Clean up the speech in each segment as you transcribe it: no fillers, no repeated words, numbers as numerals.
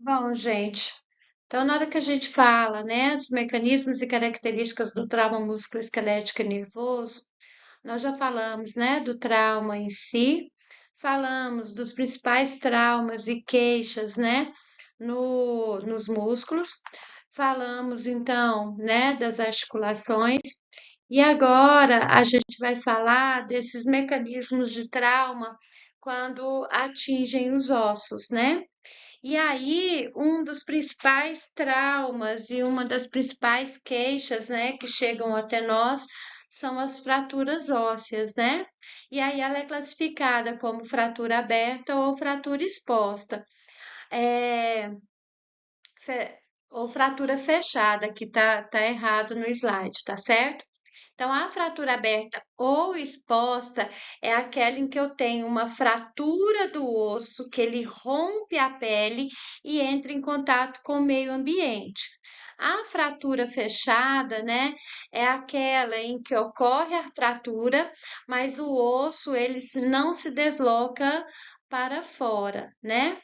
Bom, gente, então na hora que a gente fala, né, dos mecanismos e características do trauma musculoesquelético e nervoso, nós já falamos, né, do trauma em si, falamos dos principais traumas e queixas, né, nos músculos, falamos então, né, das articulações, e agora a gente vai falar desses mecanismos de trauma quando atingem os ossos, né? E aí, um dos principais traumas e uma das principais queixas, né, que chegam até nós são as fraturas ósseas, né? E aí ela é classificada como fratura aberta ou fratura exposta, é, fe- ou fratura fechada, que tá errado no slide, tá certo? Então, a fratura aberta ou exposta é aquela em que eu tenho uma fratura do osso, que ele rompe a pele e entra em contato com o meio ambiente. A fratura fechada, né, é aquela em que ocorre a fratura, mas o osso não se desloca para fora, né?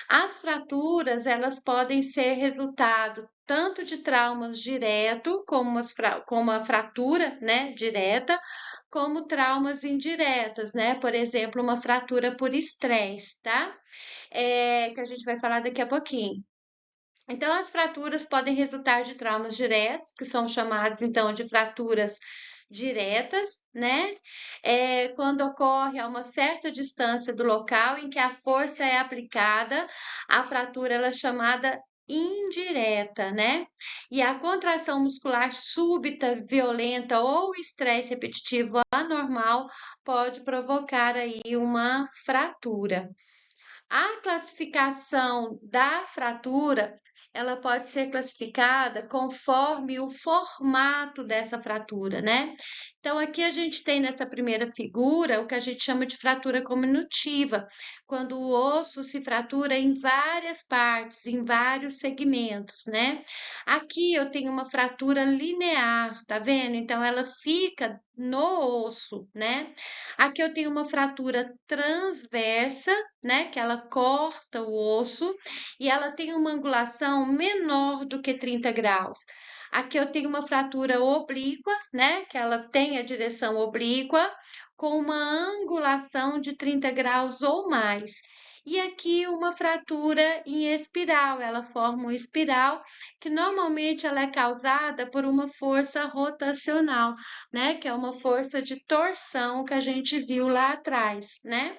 As fraturas, elas podem ser resultado tanto de traumas direto, como a fratura, né, direta, como traumas indiretas, né? Por exemplo, uma fratura por estresse, tá? Que a gente vai falar daqui a pouquinho. Então, as fraturas podem resultar de traumas diretos, que são chamados então de fraturas diretas, né? Quando ocorre a uma certa distância do local em que a força é aplicada, a fratura ela é chamada indireta, né? E a contração muscular súbita, violenta ou estresse repetitivo anormal pode provocar aí uma fratura. A classificação da fratura, ela pode ser classificada conforme o formato dessa fratura, né? Então, aqui a gente tem nessa primeira figura o que a gente chama de fratura cominutiva, quando o osso se fratura em várias partes, em vários segmentos, né? Aqui eu tenho uma fratura linear, tá vendo? Então, ela fica no osso, né? Aqui eu tenho uma fratura transversa, né, que ela corta o osso e ela tem uma angulação menor do que 30 graus. Aqui eu tenho uma fratura oblíqua, né, que ela tem a direção oblíqua com uma angulação de 30 graus ou mais. E aqui uma fratura em espiral, ela forma uma espiral que normalmente ela é causada por uma força rotacional, né, que é uma força de torção que a gente viu lá atrás, né?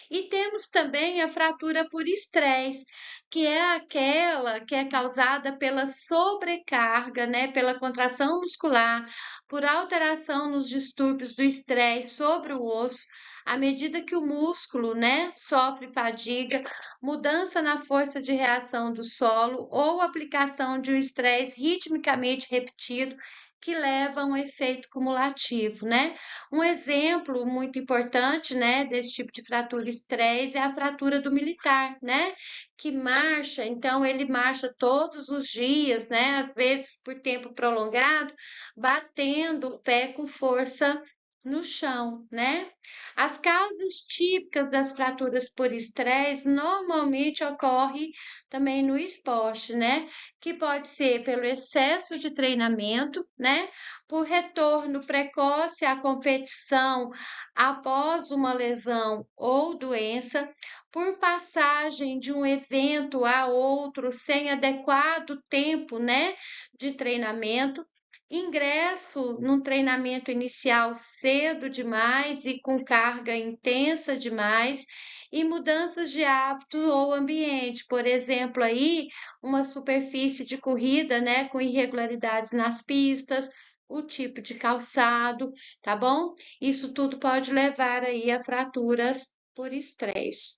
E temos também a fratura por estresse, que é aquela que é causada pela sobrecarga, né, pela contração muscular, por alteração nos distúrbios do estresse sobre o osso, à medida que o músculo, né, sofre fadiga, mudança na força de reação do solo ou aplicação de um estresse ritmicamente repetido que leva a um efeito cumulativo, né? Um exemplo muito importante, né, desse tipo de fratura estresse é a fratura do militar, né, que marcha, então ele marcha todos os dias, né, às vezes por tempo prolongado, batendo o pé com força no chão, né? As causas típicas das fraturas por estresse normalmente ocorrem também no esporte, né? Que pode ser pelo excesso de treinamento, né? Por retorno precoce à competição após uma lesão ou doença, por passagem de um evento a outro sem adequado tempo, né, de treinamento, ingresso num treinamento inicial cedo demais e com carga intensa demais. E mudanças de hábito ou ambiente, por exemplo, aí uma superfície de corrida, né, com irregularidades nas pistas, o tipo de calçado, tá bom? Isso tudo pode levar aí a fraturas por estresse.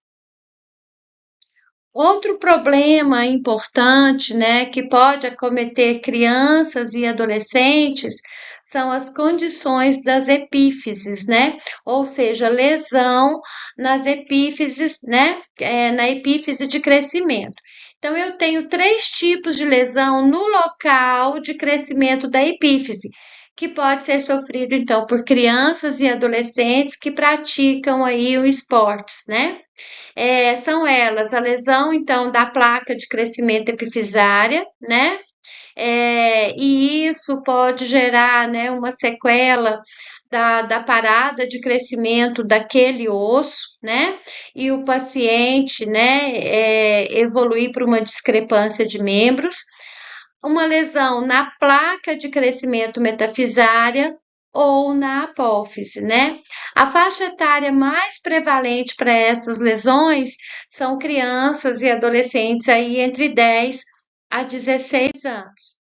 Outro problema importante, né, que pode acometer crianças e adolescentes são as condições das epífises, né? Ou seja, lesão nas epífises, né? Na epífise de crescimento. Então, eu tenho três tipos de lesão no local de crescimento da epífise, que pode ser sofrido, então, por crianças e adolescentes que praticam aí o esportes, né? São elas a lesão, então, da placa de crescimento epifisária, né? E isso pode gerar, né, uma sequela da parada de crescimento daquele osso, né? E o paciente, né, evoluir para uma discrepância de membros, uma lesão na placa de crescimento metafisária ou na apófise, né? A faixa etária mais prevalente para essas lesões são crianças e adolescentes aí entre 10 a 16 anos.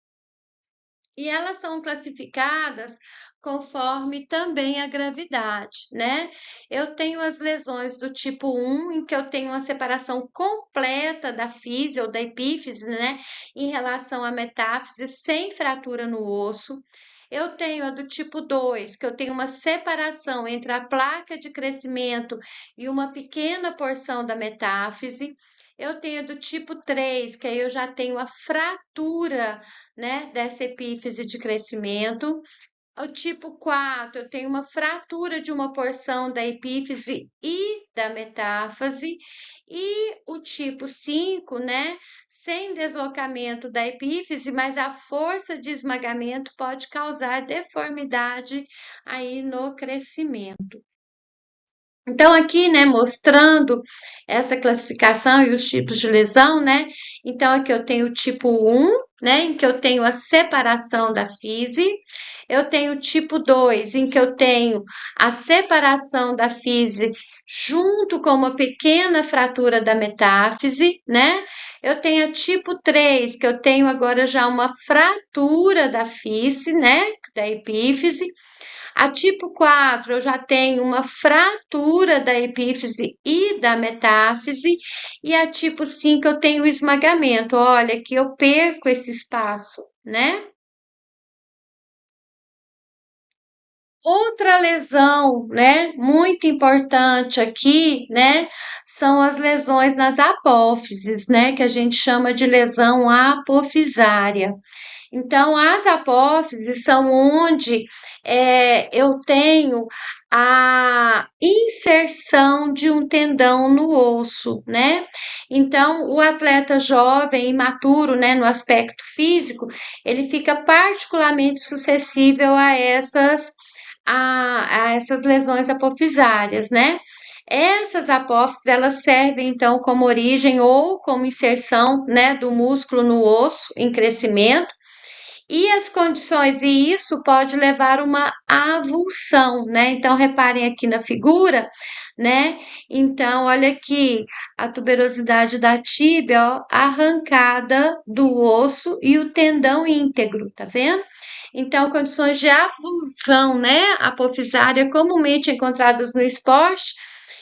E elas são classificadas conforme também a gravidade, né? Eu tenho as lesões do tipo 1, em que eu tenho uma separação completa da físio ou da epífise, né, em relação à metáfise, sem fratura no osso. Eu tenho a do tipo 2, que eu tenho uma separação entre a placa de crescimento e uma pequena porção da metáfise. Eu tenho a do tipo 3, que aí eu já tenho a fratura, né, dessa epífise de crescimento. O tipo 4, eu tenho uma fratura de uma porção da epífise e da metáfase. E o tipo 5, né, sem deslocamento da epífise, mas a força de esmagamento pode causar deformidade aí no crescimento. Então, aqui, né, mostrando essa classificação e os tipos de lesão, né? Então, aqui eu tenho o tipo 1, né, em que eu tenho a separação da fise. Eu tenho o tipo 2, em que eu tenho a separação da fise junto com uma pequena fratura da metáfise, né? Eu tenho a tipo 3, que eu tenho agora já uma fratura da fise, né, da epífise. A tipo 4, eu já tenho uma fratura da epífise e da metáfise, e a tipo 5, eu tenho esmagamento. Olha, que eu perco esse espaço, né? Outra lesão, né, muito importante aqui, né, são as lesões nas apófises, né, que a gente chama de lesão apofisária. Então, as apófises são onde eu tenho a inserção de um tendão no osso, né? Então, o atleta jovem, imaturo, né, no aspecto físico, ele fica particularmente suscetível a essas lesões apofisárias, né? Essas apófises, elas servem então como origem ou como inserção, né, do músculo no osso em crescimento, e as condições, e isso pode levar uma avulsão, né? Então, reparem aqui na figura, né? Então, olha aqui, a tuberosidade da tíbia, ó, arrancada do osso e o tendão íntegro, tá vendo? Então, condições de avulsão, né, apofisária, comumente encontradas no esporte,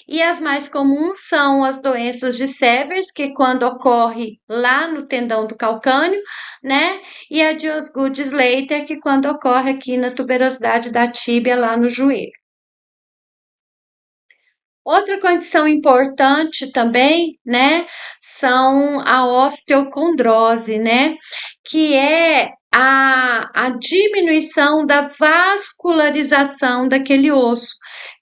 e as mais comuns são as doenças de Severs, que quando ocorre lá no tendão do calcâneo, né, e a de Osgood-Schlatter, que quando ocorre aqui na tuberosidade da tíbia, lá no joelho. Outra condição importante também, né, são a osteocondrose, né, que é a diminuição da vascularização daquele osso,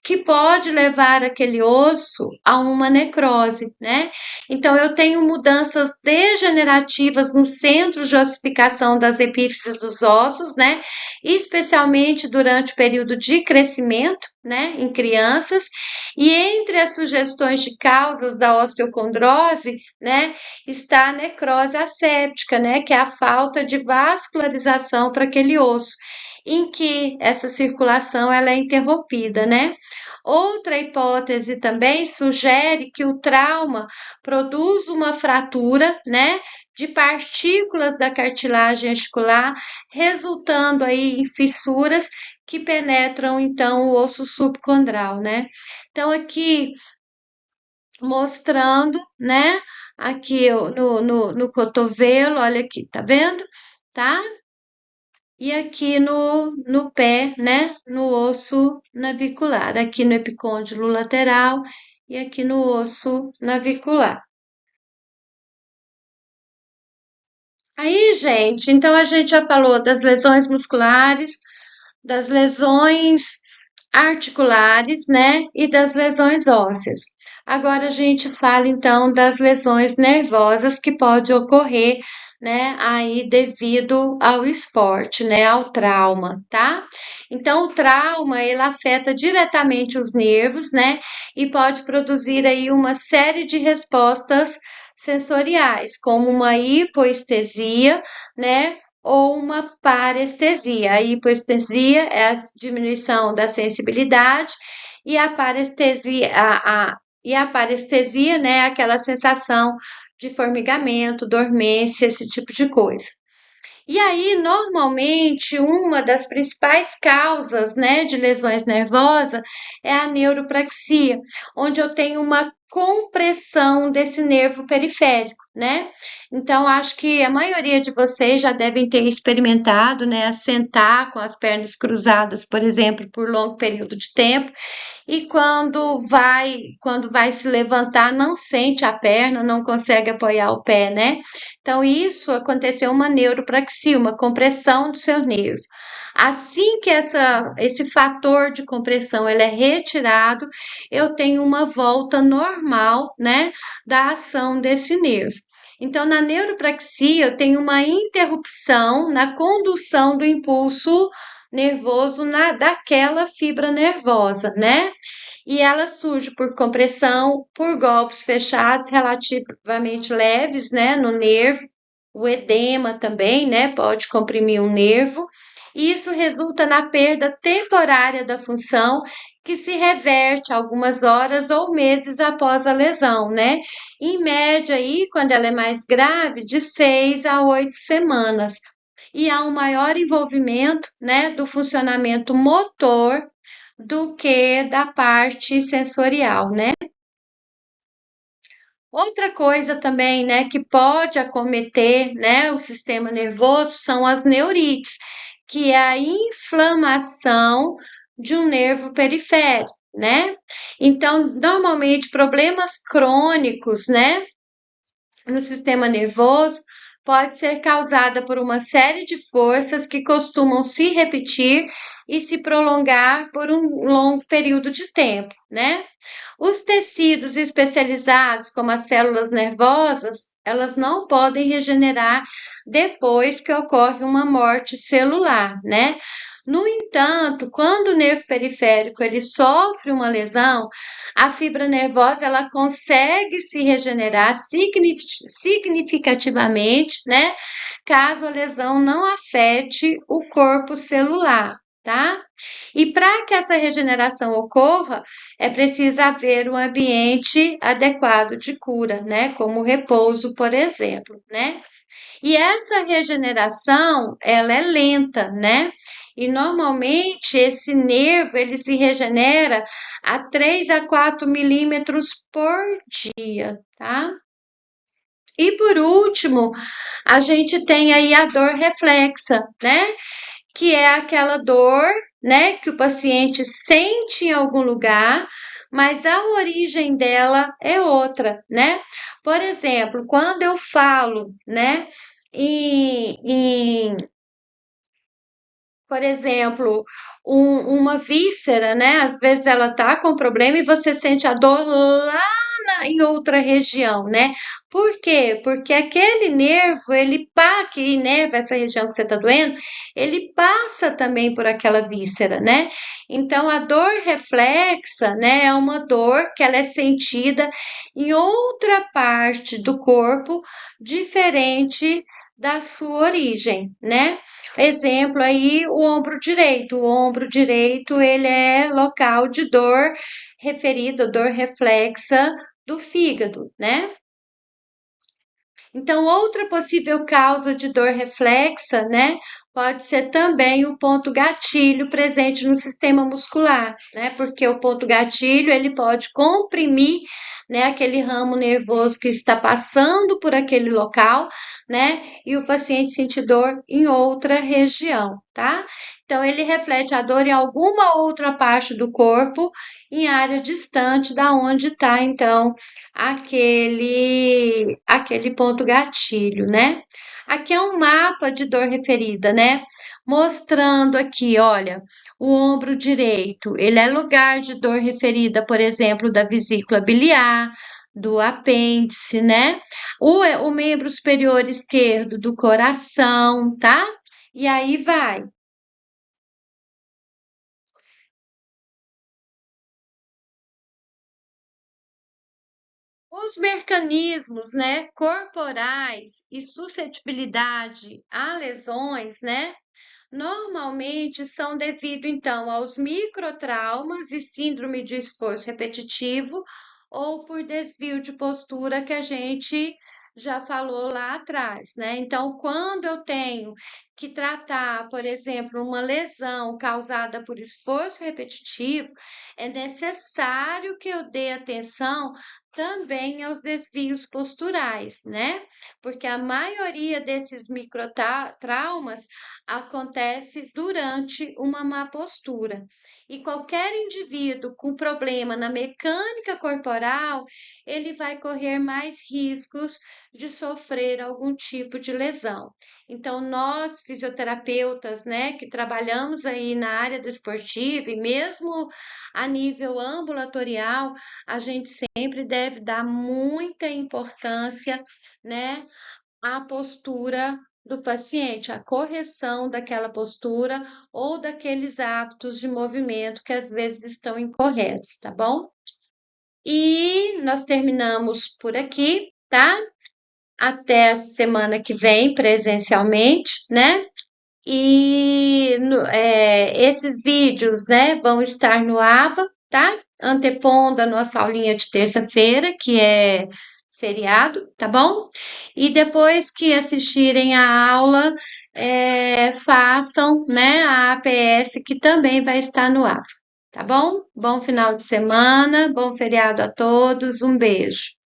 que pode levar aquele osso a uma necrose, né? Então, eu tenho mudanças degenerativas nos centros de ossificação das epífises dos ossos, né? Especialmente durante o período de crescimento, né, em crianças, e entre as sugestões de causas da osteocondrose, né, está a necrose asséptica, né, que é a falta de vascularização para aquele osso, em que essa circulação ela é interrompida, né? Outra hipótese também sugere que o trauma produz uma fratura, né, de partículas da cartilagem articular, resultando aí em fissuras que penetram então o osso subcondral, né? Então aqui mostrando, né? Aqui no cotovelo, olha aqui, tá vendo? Tá? E aqui no pé, né? No osso navicular, aqui no epicôndilo lateral e aqui no osso navicular. Aí, gente, então a gente já falou das lesões musculares, das lesões articulares, né, e das lesões ósseas. Agora a gente fala então das lesões nervosas que pode ocorrer, né, aí devido ao esporte, né, ao trauma, tá? Então o trauma ele afeta diretamente os nervos, né, e pode produzir aí uma série de respostas sensoriais, como uma hipoestesia, né, ou uma parestesia. A hipoestesia é a diminuição da sensibilidade e a parestesia, a parestesia, né, é aquela sensação de formigamento, dormência, esse tipo de coisa. E aí, normalmente, uma das principais causas, né, de lesões nervosas é a neuropraxia, onde eu tenho uma compressão desse nervo periférico, né? Então, acho que a maioria de vocês já devem ter experimentado, né, sentar com as pernas cruzadas, por exemplo, por longo período de tempo, e quando vai se levantar, não sente a perna, não consegue apoiar o pé, né? Então, isso aconteceu uma neuropraxia, uma compressão do seu nervo. Assim que esse fator de compressão ele é retirado, eu tenho uma volta normal, né, da ação desse nervo. Então, na neuropraxia, eu tenho uma interrupção na condução do impulso nervoso daquela fibra nervosa, né? E ela surge por compressão, por golpes fechados relativamente leves, né, no nervo. O edema também, né, pode comprimir um nervo. E isso resulta na perda temporária da função, que se reverte algumas horas ou meses após a lesão, né? Em média, aí, quando ela é mais grave, de 6 a 8 semanas. E há um maior envolvimento, né, do funcionamento motor do que da parte sensorial, né? Outra coisa também, né, que pode acometer, né, o sistema nervoso são as neurites, que é a inflamação de um nervo periférico, né? Então, normalmente problemas crônicos, né, no sistema nervoso pode ser causada por uma série de forças que costumam se repetir e se prolongar por um longo período de tempo, né? Os tecidos especializados, como as células nervosas, elas não podem regenerar depois que ocorre uma morte celular, né? No entanto, quando o nervo periférico ele sofre uma lesão, a fibra nervosa ela consegue se regenerar significativamente, né? Caso a lesão não afete o corpo celular, tá? E para que essa regeneração ocorra, é preciso haver um ambiente adequado de cura, né? Como o repouso, por exemplo, né? E essa regeneração, ela é lenta, né? E normalmente esse nervo ele se regenera a 3 a 4 milímetros por dia, tá? E por último, a gente tem aí a dor reflexa, né? Que é aquela dor, né, que o paciente sente em algum lugar, mas a origem dela é outra, né? Por exemplo, quando eu falo, né, em por exemplo, uma víscera, né? Às vezes ela tá com problema e você sente a dor lá em outra região, né? Por quê? Porque aquele nervo, que inerva essa região que você tá doendo, ele passa também por aquela víscera, né? Então, a dor reflexa, né, é uma dor que ela é sentida em outra parte do corpo, diferente da sua origem, né? Exemplo aí, o ombro direito. O ombro direito, ele é local de dor referida, dor reflexa do fígado, né? Então, outra possível causa de dor reflexa, né, pode ser também o ponto gatilho presente no sistema muscular, né? Porque o ponto gatilho, ele pode comprimir, né, aquele ramo nervoso que está passando por aquele local, né? E o paciente sentir dor em outra região, tá? Então, ele reflete a dor em alguma outra parte do corpo, em área distante da onde está, então, aquele ponto gatilho, né? Aqui é um mapa de dor referida, né? Mostrando aqui, olha, o ombro direito, ele é lugar de dor referida, por exemplo, da vesícula biliar, do apêndice, né? O membro superior esquerdo do coração, tá? E aí vai. Os mecanismos, né, corporais e suscetibilidade a lesões, né, normalmente são devido então aos microtraumas e síndrome de esforço repetitivo ou por desvio de postura que a gente já falou lá atrás, né? Então, quando eu tenho que tratar, por exemplo, uma lesão causada por esforço repetitivo, é necessário que eu dê atenção também aos desvios posturais, né? Porque a maioria desses microtraumas acontece durante uma má postura. E qualquer indivíduo com problema na mecânica corporal, ele vai correr mais riscos de sofrer algum tipo de lesão. Então, nós fisioterapeutas, né, que trabalhamos aí na área desportiva e mesmo a nível ambulatorial, a gente sempre deve dar muita importância, né, a postura do paciente, a correção daquela postura ou daqueles hábitos de movimento que às vezes estão incorretos, tá bom? E nós terminamos por aqui, tá? Até a semana que vem, presencialmente, né? Esses vídeos, né, vão estar no AVA, tá? Antepondo a nossa aulinha de terça-feira, que é feriado, tá bom? E depois que assistirem a aula, façam, né, a APS, que também vai estar no AVA, tá bom? Bom final de semana, bom feriado a todos, um beijo.